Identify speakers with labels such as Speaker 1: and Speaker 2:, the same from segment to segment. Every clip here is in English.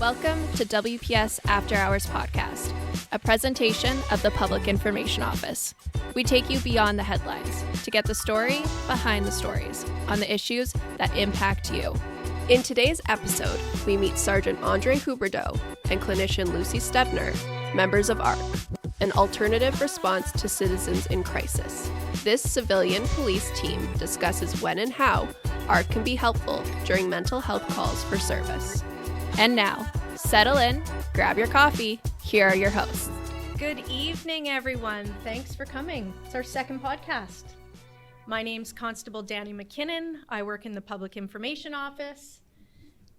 Speaker 1: Welcome to WPS After Hours podcast, a presentation of the Public Information Office. We take you beyond the headlines to get the story behind the stories on the issues that impact you. In today's episode, we meet Sergeant Andrée Huberdeau and clinician Luci Stebner, members of ARC, an alternative response to citizens in crisis. This civilian police team discusses when and how ARC can be helpful during mental health calls for service. And now, settle in, grab your coffee. Here are your hosts.
Speaker 2: Good evening, everyone. Thanks for coming. It's our second podcast. My name's Constable Danny McKinnon. I work in the Public Information Office.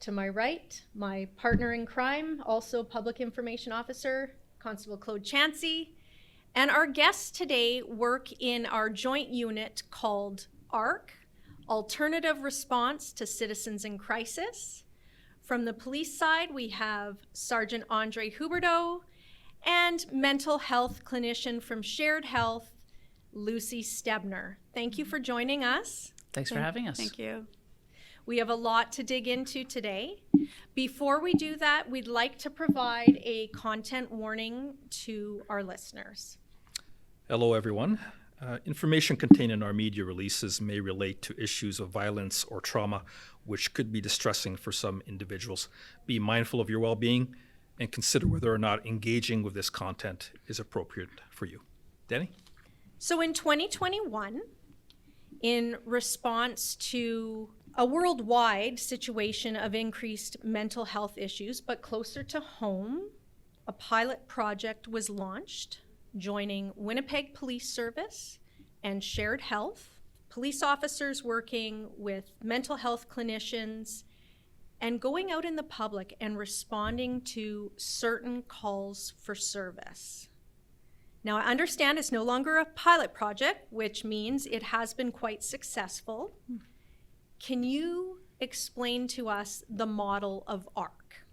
Speaker 2: To my right, my partner in crime, also Public Information Officer, Constable Claude Chansey. And our guests today work in our joint unit called ARC, Alternative Response to Citizens in Crisis. From the police side, we have Sergeant Andrée Huberdeau and mental health clinician from Shared Health, Luci Stebner. Thank you for joining us.
Speaker 3: Thanks for having us.
Speaker 4: Thank you.
Speaker 2: We have a lot to dig into today. Before we do that, we'd like to provide a content warning to our listeners.
Speaker 5: Hello, everyone. Information contained in our media releases may relate to issues of violence or trauma, which could be distressing for some individuals. Be mindful of your well-being and consider whether or not engaging with this content is appropriate for you. Danny?
Speaker 2: So in 2021, in response to a worldwide situation of increased mental health issues, but closer to home, a pilot project was launched, joining Winnipeg Police Service and Shared Health, police officers working with mental health clinicians, and going out in the public and responding to certain calls for service. Now, I understand it's no longer a pilot project, which means it has been quite successful. Can you explain to us the model of ARC?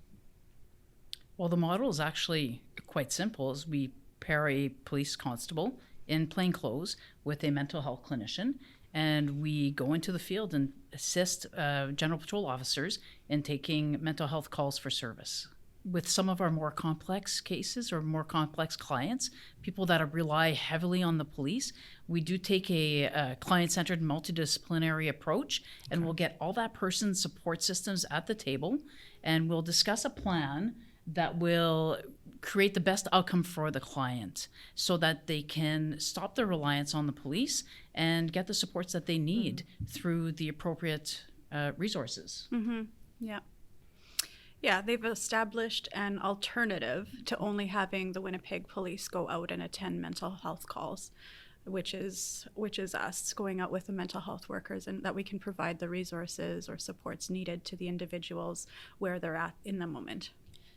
Speaker 3: Well, the model is actually quite simple. As we pair a police constable in plain clothes with a mental health clinician, and we go into the field and assist general patrol officers in taking mental health calls for service. With some of our more complex cases or more complex clients, people that rely heavily on the police, we do take a client-centered multidisciplinary approach, and we'll get all that person's support systems at the table, and we'll discuss a plan that will create the best outcome for the client so that they can stop their reliance on the police and get the supports that they need through the appropriate resources.
Speaker 4: Mm-hmm. Yeah, they've established an alternative to only having the Winnipeg police go out and attend mental health calls, which is us going out with the mental health workers, and that we can provide the resources or supports needed to the individuals where they're at in the moment.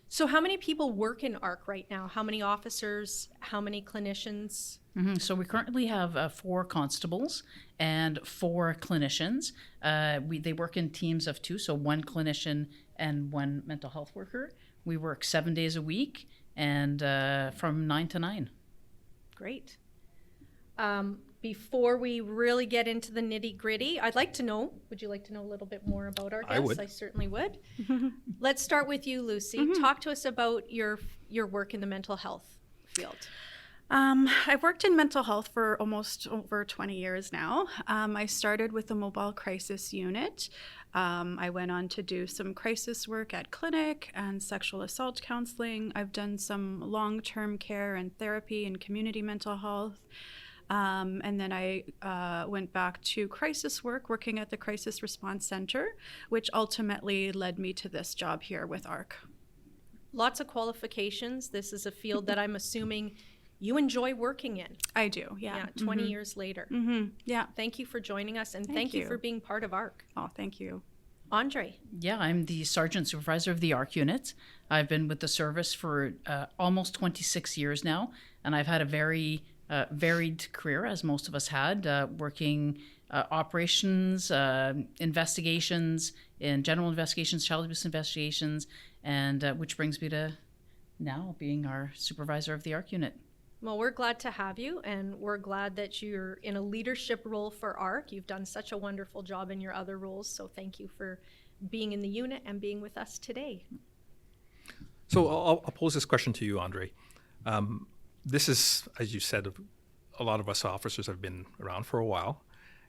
Speaker 2: So how many people work in ARC right now? How many officers? How many clinicians?
Speaker 3: So we currently have 4 constables and 4 clinicians. They work in teams of 2, so 1 clinician and 1 mental health worker. We work 7 days a week and from 9 to 9.
Speaker 2: Great. Before we really get into the nitty-gritty, would you like to know a little bit more about our guests?
Speaker 5: I would.
Speaker 2: I certainly would. Let's start with you, Luci.
Speaker 4: Mm-hmm.
Speaker 2: Talk to us about your work in the mental health field.
Speaker 4: I've worked in mental health for almost over 20 years now. I started with the mobile crisis unit. I went on to do some crisis work at clinic and sexual assault counseling. I've done some long-term care and therapy and community mental health. And then I went back to crisis work, working at the Crisis Response Center, which ultimately led me to this job here with ARC.
Speaker 2: Lots of qualifications. This is a field that I'm assuming you enjoy working in.
Speaker 4: I do, yeah.
Speaker 2: 20 years later.
Speaker 4: Mm-hmm. Yeah.
Speaker 2: Thank you for joining us, and thank you for being part of ARC.
Speaker 4: Oh, thank you.
Speaker 2: Andrée.
Speaker 3: Yeah, I'm the sergeant supervisor of the ARC unit. I've been with the service for almost 26 years now, and I've had a very varied career, as most of us had, working operations, investigations, in general investigations, child abuse investigations, and which brings me to now being our supervisor of the ARC unit.
Speaker 2: Well, we're glad to have you, and we're glad that you're in a leadership role for ARC. You've done such a wonderful job in your other roles, so thank you for being in the unit and being with us today.
Speaker 5: So I'll pose this question to you, Andrée. This is, as you said, a lot of us officers have been around for a while.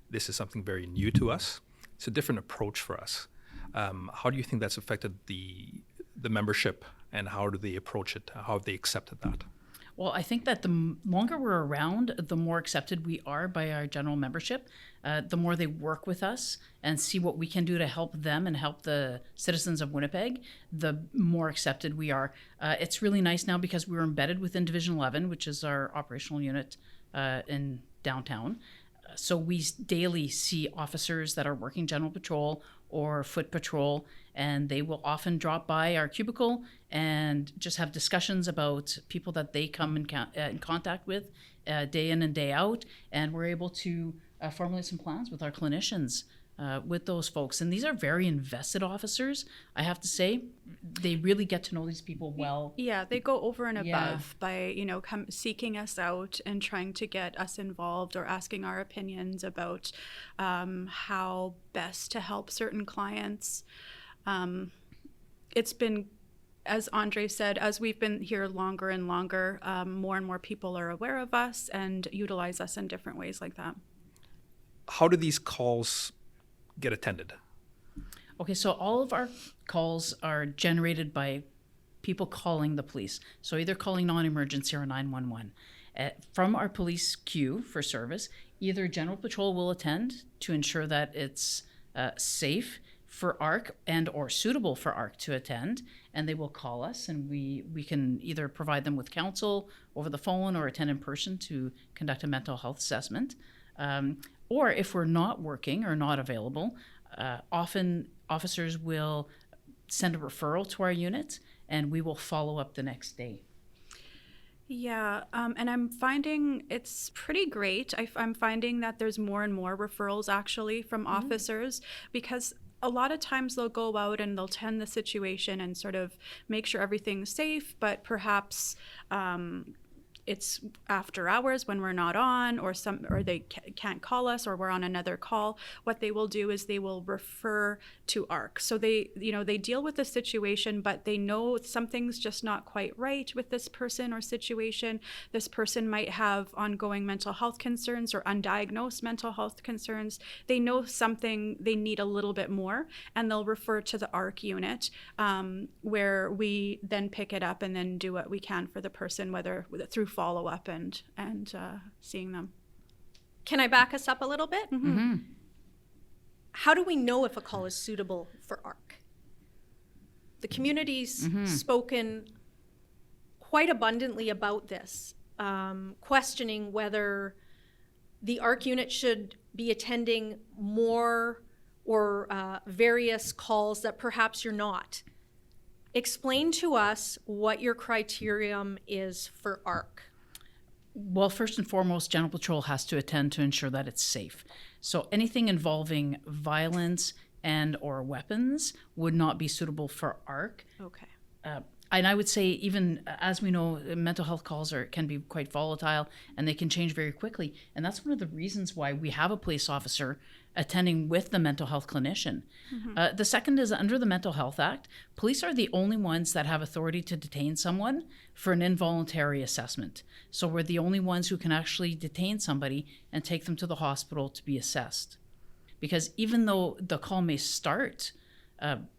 Speaker 5: This is something very new to us. It's a different approach for us. How do you think that's affected the membership, and how do they approach it? How have they accepted that?
Speaker 3: Well, I think that the longer we're around, the more accepted we are by our general membership, the more they work with us and see what we can do to help them and help the citizens of Winnipeg, the more accepted we are. It's really nice now because we're embedded within Division 11, which is our operational unit in downtown. So we daily see officers that are working general patrol or foot patrol, and they will often drop by our cubicle and just have discussions about people that they come in contact with day in and day out. And we're able to formulate some plans with our clinicians with those folks. And these are very invested officers, I have to say. They really get to know these people well.
Speaker 4: Yeah, they go over and above by, seeking us out and trying to get us involved or asking our opinions about how best to help certain clients. It's been, as Andrée said, as we've been here longer and longer, more and more people are aware of us and utilize us in different ways like that.
Speaker 5: How do these calls get attended?
Speaker 3: Okay, so all of our calls are generated by people calling the police. So either calling non-emergency or 911. From our police queue for service, either General Patrol will attend to ensure that it's safe for ARC and or suitable for ARC to attend, and they will call us, and we can either provide them with counsel over the phone or attend in person to conduct a mental health assessment. Or if we're not working or not available, often officers will send a referral to our unit, and we will follow up the next day.
Speaker 4: Yeah, and I'm finding it's pretty great. I'm finding that there's more and more referrals actually from officers, because a lot of times they'll go out and they'll tend the situation and sort of make sure everything's safe, but perhaps it's after hours when we're not on, or they can't call us, or we're on another call. What they will do is they will refer to ARC. So they deal with the situation, but they know something's just not quite right with this person or situation. This person might have ongoing mental health concerns or undiagnosed mental health concerns. They know something, they need a little bit more, and they'll refer to the ARC unit, where we then pick it up and then do what we can for the person, whether through follow-up and seeing them.
Speaker 2: Can I back us up a little bit?
Speaker 3: Mm-hmm.
Speaker 2: How do we know if a call is suitable for ARC? The community's spoken quite abundantly about this, questioning whether the ARC unit should be attending more or various calls that perhaps you're not. Explain to us what your criterion is for ARC.
Speaker 3: Well, first and foremost, General Patrol has to attend to ensure that it's safe. So anything involving violence and or weapons would not be suitable for ARC.
Speaker 4: Okay.
Speaker 3: And I would say, even as we know, mental health calls can be quite volatile, and they can change very quickly. And that's one of the reasons why we have a police officer attending with the mental health clinician. The second is, under the Mental Health Act, police are the only ones that have authority to detain someone for an involuntary assessment. So we're the only ones who can actually detain somebody and take them to the hospital to be assessed. Because even though the call may start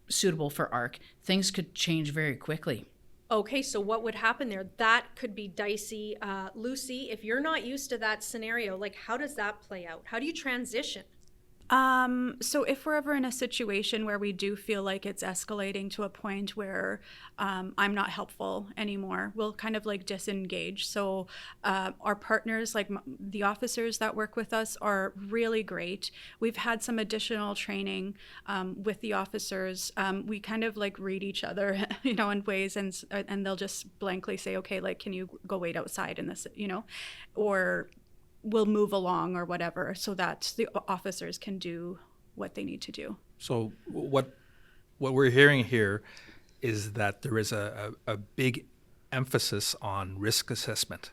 Speaker 3: suitable for ARC, things could change very quickly.
Speaker 2: Okay, so what would happen there? That could be dicey. Luci, if you're not used to that scenario, how does that play out? How do you transition?
Speaker 4: So if we're ever in a situation where we do feel like it's escalating to a point where I'm not helpful anymore, we'll kind of disengage. So our partners, the officers that work with us, are really great. We've had some additional training with the officers. We kind of read each other, in ways, and they'll just blankly say, okay, can you go wait outside in this, or we'll move along or whatever, so that the officers can do what they need to do.
Speaker 5: So what we're hearing here is that there is a big emphasis on risk assessment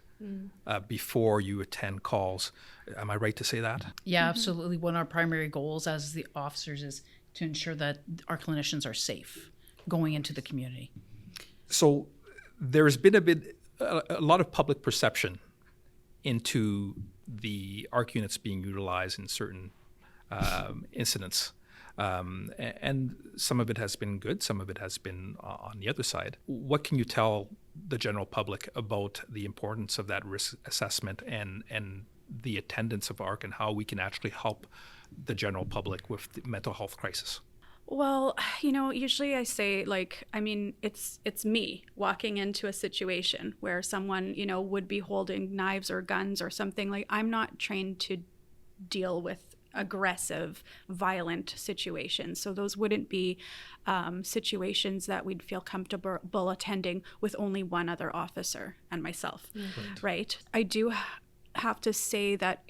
Speaker 5: before you attend calls. Am I right to say that?
Speaker 3: Yeah, absolutely. One of our primary goals as the officers is to ensure that our clinicians are safe going into the community.
Speaker 5: So there's been a lot of public perception into the ARC units being utilized in certain incidents. And some of it has been good, some of it has been on the other side. What can you tell the general public about the importance of that risk assessment and the attendance of ARC and how we can actually help the general public with the mental health crisis?
Speaker 4: Well, usually I say, it's me walking into a situation where someone, would be holding knives or guns or something. Like, I'm not trained to deal with aggressive, violent situations. So those wouldn't be situations that we'd feel comfortable attending with only one other officer and myself, right? I do have to say that,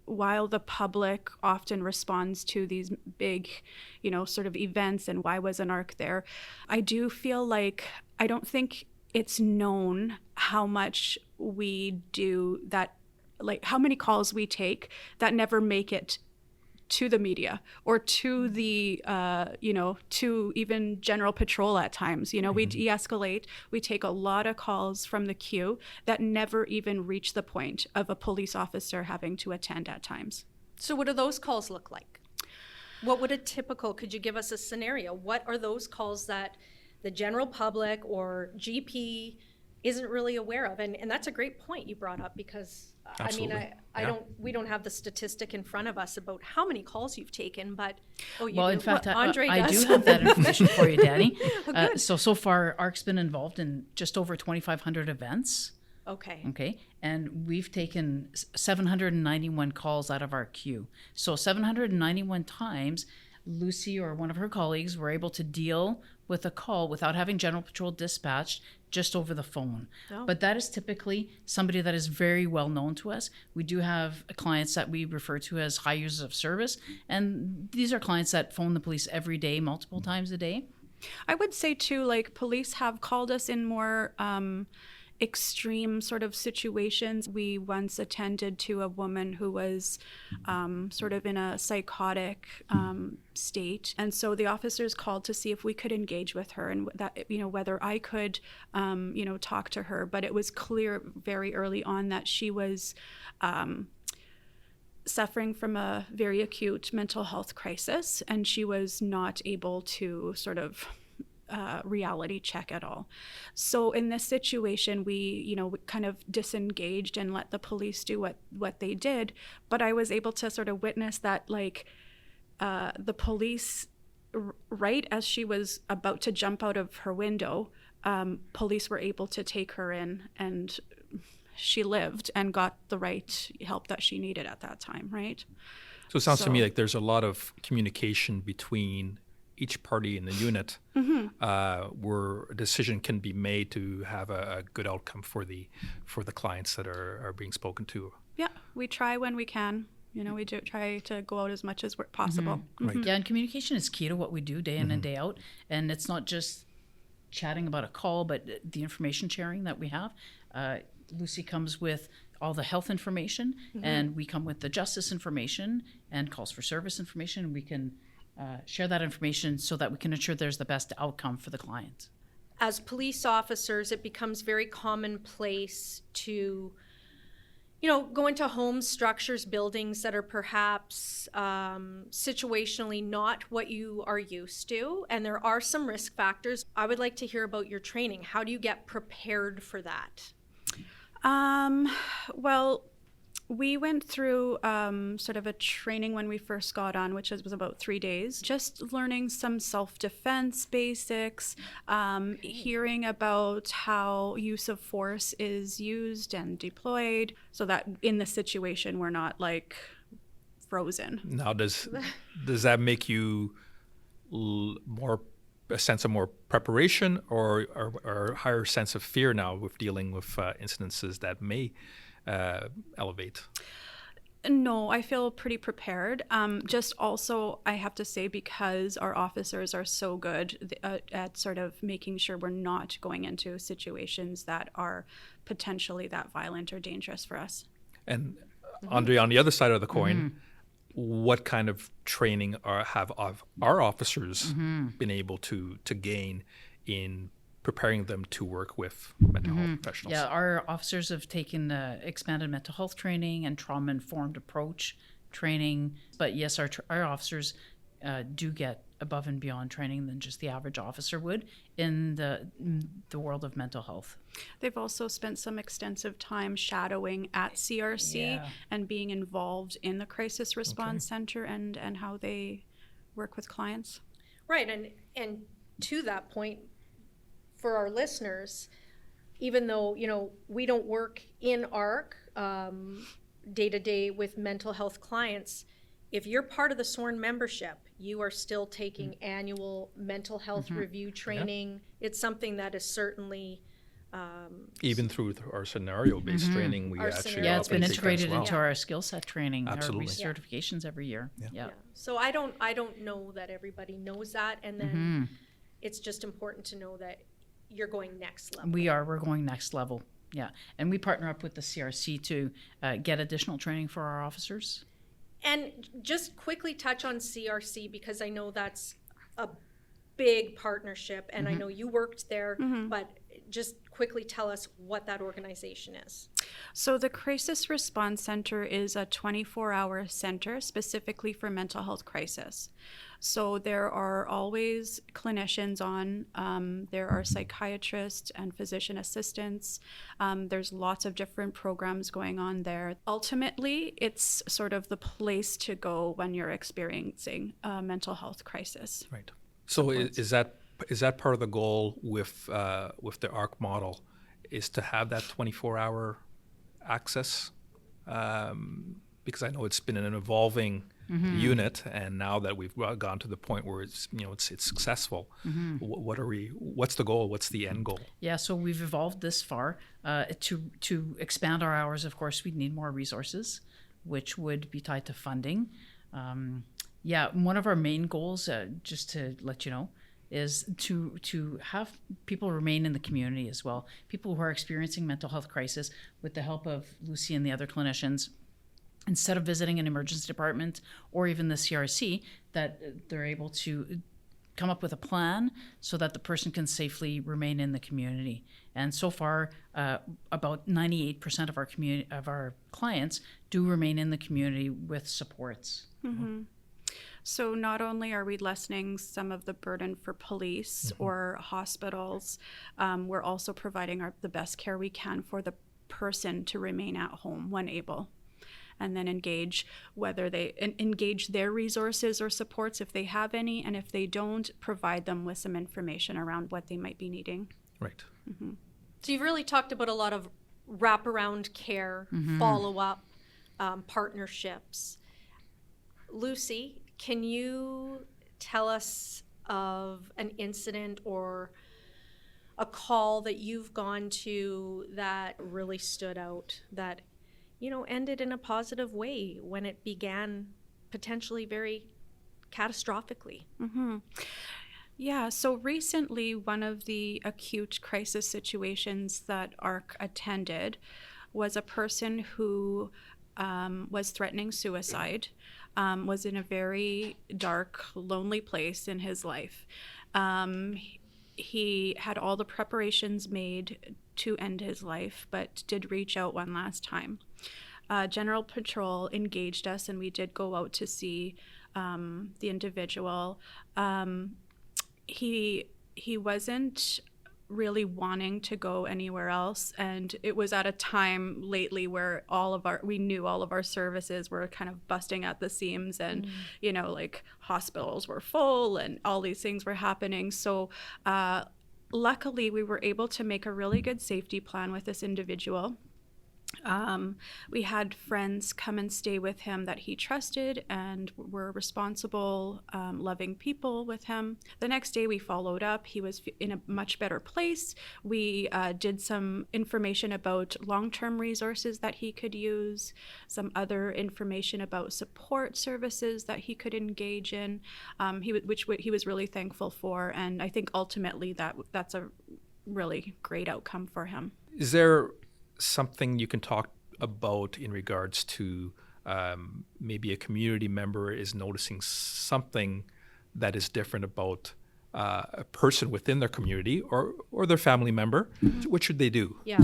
Speaker 4: while the public often responds to these big, sort of events and why was an ARC there, I do feel like I don't think it's known how much we do that, like how many calls we take that never make it to the media or to the, to even general patrol at times. We de-escalate. We take a lot of calls from the queue that never even reach the point of a police officer having to attend at times.
Speaker 2: So what do those calls look like? What would could you give us a scenario? What are those calls that the general public or GP isn't really aware of? And that's a great point you brought up, because
Speaker 5: Absolutely.
Speaker 2: we don't have the statistic in front of us about how many calls you've taken, but
Speaker 3: in fact,
Speaker 2: Andrée
Speaker 3: I
Speaker 2: does.
Speaker 3: do have that information for you, Danny. So far, ARC's been involved in just over 2,500 events. Okay. And we've taken 791 calls out of our queue. So 791 times, Luci or one of her colleagues were able to deal with a call without having General Patrol dispatched just over the phone. Oh. But that is typically somebody that is very well known to us. We do have clients that we refer to as high users of service, and these are clients that phone the police every day, multiple times a day.
Speaker 4: I would say too, like, police have called us in more extreme sort of situations. We once attended to a woman who was sort of in a psychotic state, and so the officers called to see if we could engage with her and that, whether I could talk to her. But it was clear very early on that she was suffering from a very acute mental health crisis, and she was not able to sort of reality check at all. So in this situation, we kind of disengaged and let the police do what they did. But I was able to sort of witness that, like, the police, right as she was about to jump out of her window, police were able to take her in, and she lived and got the right help that she needed at that time, right?
Speaker 5: So it sounds to me like there's a lot of communication between each party in the unit, where a decision can be made to have a good outcome for the clients that are being spoken to.
Speaker 4: Yeah, we try when we can. We do try to go out as much as possible.
Speaker 5: Right.
Speaker 3: Yeah, and communication is key to what we do day in and day out. And it's not just chatting about a call, but the information sharing that we have. Luci comes with all the health information, and we come with the justice information and calls for service information, and we can share that information so that we can ensure there's the best outcome for the client.
Speaker 2: As police officers, it becomes very commonplace to, go into homes, structures, buildings that are perhaps situationally not what you are used to, and there are some risk factors. I would like to hear about your training. How do you get prepared for that?
Speaker 4: Well, we went through sort of a training when we first got on, which was about 3 days, just learning some self-defense basics, hearing about how use of force is used and deployed, so that in the situation we're not like frozen.
Speaker 5: Now, does that make you a sense of more preparation or a higher sense of fear now with dealing with incidences that may elevate?
Speaker 4: No, I feel pretty prepared. Just also, I have to say, because our officers are so good at sort of making sure we're not going into situations that are potentially that violent or dangerous for us.
Speaker 5: And Andrée, on the other side of the coin, what kind of training have our officers been able to gain in preparing them to work with mental health professionals?
Speaker 3: Yeah, our officers have taken expanded mental health training and trauma-informed approach training. But yes, our officers do get above and beyond training than just the average officer would in the world of mental health.
Speaker 4: They've also spent some extensive time shadowing at CRC and being involved in the crisis response center and how they work with clients.
Speaker 2: Right, and to that point, for our listeners, even though, we don't work in ARC day to day with mental health clients, if you're part of the sworn membership, you are still taking annual mental health review training. It's something that is certainly
Speaker 5: even through our scenario-based training, we actually
Speaker 3: it's been integrated
Speaker 5: well.
Speaker 3: into our skill set training,
Speaker 5: Absolutely.
Speaker 3: our recertifications every year. Yeah.
Speaker 2: So I don't know that everybody knows that, and then it's just important to know that you're going next level.
Speaker 3: We're going next level. Yeah, and we partner up with the CRC to get additional training for our officers.
Speaker 2: And just quickly touch on CRC, because I know that's a big partnership, and I know you worked there, but just quickly tell us what that organization is.
Speaker 4: So the Crisis Response Center is a 24-hour center specifically for mental health crisis. So there are always clinicians on, there are psychiatrists and physician assistants. There's lots of different programs going on there. Ultimately, it's sort of the place to go when you're experiencing a mental health crisis.
Speaker 5: Right. So is that part of the goal with the ARC model, is to have that 24-hour access? Because I know it's been an evolving unit, and now that we've gone to the point where it's successful, what's the goal? What's the end goal?
Speaker 3: Yeah, so we've evolved this far. To expand our hours, of course, we'd need more resources, which would be tied to funding. One of our main goals, just to let you know, is to have people remain in the community as well. People who are experiencing mental health crisis, with the help of Luci and the other clinicians, instead of visiting an emergency department or even the CRC, that they're able to come up with a plan so that the person can safely remain in the community. And so far, about 98% of our clients do remain in the community with supports.
Speaker 4: So not only are we lessening some of the burden for police or hospitals, we're also providing the best care we can for the person to remain at home when able, and then engage their resources or supports if they have any, and if they don't, provide them with some information around what they might be needing.
Speaker 5: Right.
Speaker 2: So you've really talked about a lot of wraparound care, follow-up, partnerships. Luci, can you tell us of an incident or a call that you've gone to that really stood out, that ended in a positive way when it began potentially very catastrophically?
Speaker 4: Yeah, so recently one of the acute crisis situations that ARC attended was a person who was threatening suicide, was in a very dark, lonely place in his life. He had all the preparations made to end his life, but did reach out one last time. General Patrol engaged us, and we did go out to see the individual. He wasn't really wanting to go anywhere else, and it was at a time lately where we knew all of our services were kind of busting at the seams, and like hospitals were full and all these things were happening. So luckily we were able to make a really good safety plan with this individual. We had friends come and stay with him that he trusted and were responsible, loving people with him. The next day we followed up. He was in a much better place. We did some information about long-term resources that he could use, some other information about support services that he could engage in, which he was really thankful for. And I think ultimately that's a really great outcome for him.
Speaker 5: Is there something you can talk about in regards to maybe a community member is noticing something that is different about a person within their community or their family member, what should they do?
Speaker 2: Yeah.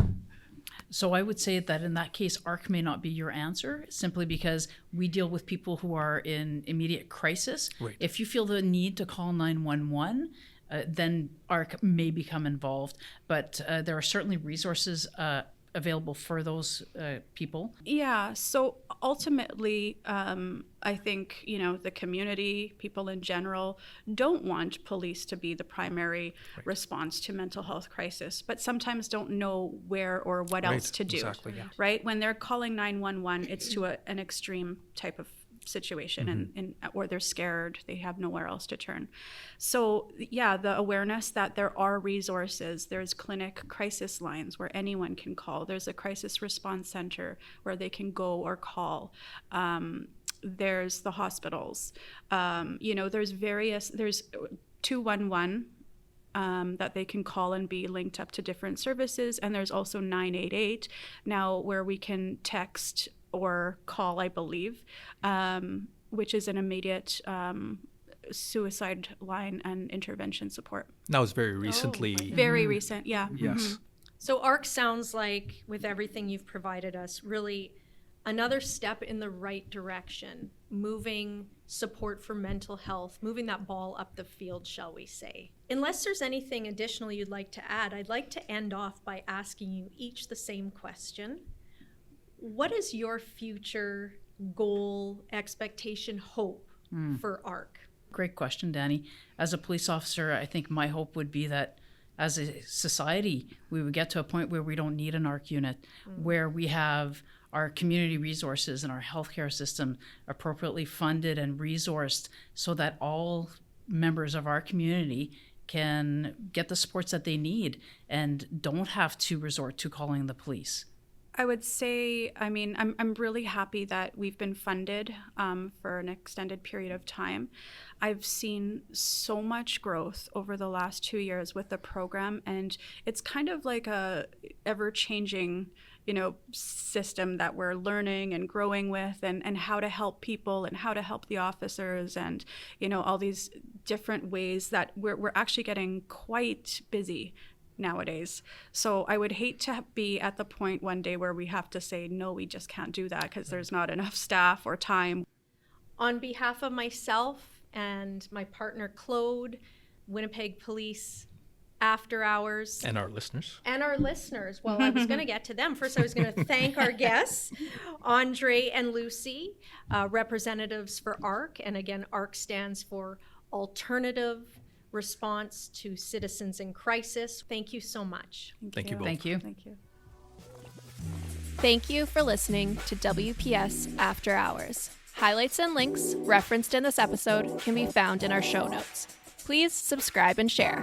Speaker 3: So I would say that in that case, ARC may not be your answer, simply because we deal with people who are in immediate crisis.
Speaker 5: Right.
Speaker 3: If you feel the need to call 911, then ARC may become involved. But there are certainly resources available for those people.
Speaker 4: Yeah, so ultimately, I think, the community, people in general, don't want police to be the primary response to mental health crisis, but sometimes don't know where or what else to do.
Speaker 5: Exactly, yeah.
Speaker 4: Right? When they're calling 911, it's to an extreme type of situation, and or they're scared, they have nowhere else to turn. So yeah, the awareness that there are resources, there's clinic crisis lines where anyone can call, there's a crisis response center where they can go or call, there's the hospitals, there's 211 that they can call and be linked up to different services, and there's also 988 now where we can text or call, I believe, which is an immediate suicide line and intervention support.
Speaker 5: That was very recently.
Speaker 4: Very recent, yeah.
Speaker 5: Yes.
Speaker 2: So ARC sounds like, with everything you've provided us, really another step in the right direction, moving support for mental health, moving that ball up the field, shall we say. Unless there's anything additional you'd like to add, I'd like to end off by asking you each the same question. What is your future goal, expectation, hope for ARC?
Speaker 3: Great question, Danny. As a police officer, I think my hope would be that as a society, we would get to a point where we don't need an ARC unit, where we have our community resources and our healthcare system appropriately funded and resourced so that all members of our community can get the supports that they need and don't have to resort to calling the police.
Speaker 4: I would say, I'm really happy that we've been funded for an extended period of time. I've seen so much growth over the last 2 years with the program, and it's kind of like a ever-changing, system that we're learning and growing with, and how to help people and how to help the officers, and all these different ways that we're actually getting quite busy nowadays. So I would hate to be at the point one day where we have to say, no, we just can't do that because there's not enough staff or time.
Speaker 2: On behalf of myself and my partner Claude, Winnipeg Police After Hours,
Speaker 5: And our listeners.
Speaker 2: Well, I was going to get to them. First, I was going to thank our guests, Andrée and Luci, representatives for ARC. And again, ARC stands for Alternative Response to Citizens in Crisis. Thank you so much.
Speaker 5: Thank you both.
Speaker 3: Thank you.
Speaker 4: Thank you.
Speaker 1: Thank you for listening to WPS After Hours. Highlights and links referenced in this episode can be found in our show notes. Please subscribe and share.